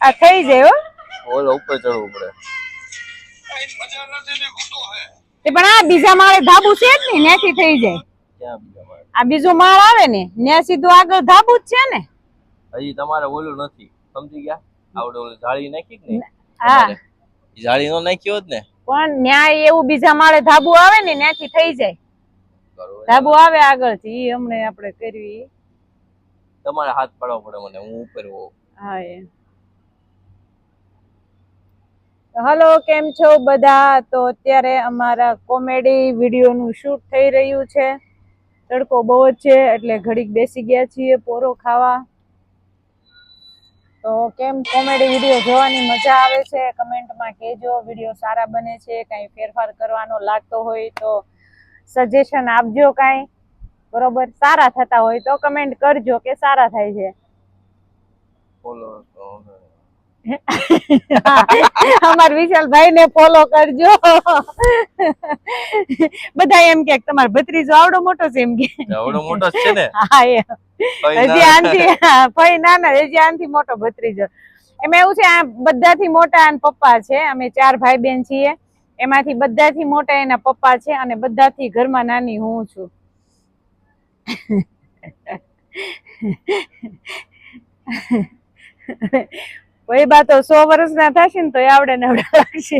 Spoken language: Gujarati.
આ થઈ જાય હો ઓલો ઉપર ચડવું પડે તે પણ આ બીજા માળે ધાબુ છે જ ને ત્યાંથી થઈ જાય ક્યાં બીજા માળે આ બીજો માળ આવે ને ત્યાં સીધું આગળ ધાબુ જ છે ને હજી તમારે ઓલું નથી સમજી ગયા આવડે ઓલું જાળી નાખી ને હા જાળી નો નાખ્યો જ ને પણ ન્યાય એવું બીજા માળે ધાબુ આવે ને ત્યાંથી થઈ જાય ધાબુ આવે આગળથી ઈ હમણે આપણે કરવી તમારે હાથ પાડવો પડે મને હું ઉપર હોઉં હા એ હલો કેમ છો બધા તો અત્યારે અમારા કોમેડી વિડીયો નું શૂટ થઈ રહ્યું છે તડકો બહુ જ છે એટલે ઘડીક બેસી ગયા છીએ પોરો ખાવા તો કેમ કોમેડી વિડીયો જોવાની મજા આવે છે કમેન્ટમાં કહેજો વિડીયો સારા બને છે કાંઈ ફેરફાર કરવાનો લાગતો હોય તો સજેશન આપજો કાંઈ બરોબર સારા થતા હોય તો કમેન્ટ કરજો કે સારા થાય છે બોલો તો અમાર વિશાલભાઈ ને ફોલો કરજો બધા એમ કે તમારો ભત્રીજો આવડો મોટો છે એમ કે આવડો મોટો છે ને હા હજી આનથી ભાઈ ના ના હજી આનથી મોટો ભત્રીજો એમાં એવું છે આ બધાથી મોટા એના પપ્પા છે અમે 4 ભાઈ બહેન છીએ એમાંથી બધાથી મોટા એના પપ્પા છે અને બધાથી ઘરમાં નાની હું છું ભાઈ બા તો 100 વર્ષના થશે ને તો આવડે ને આવડે લાગશે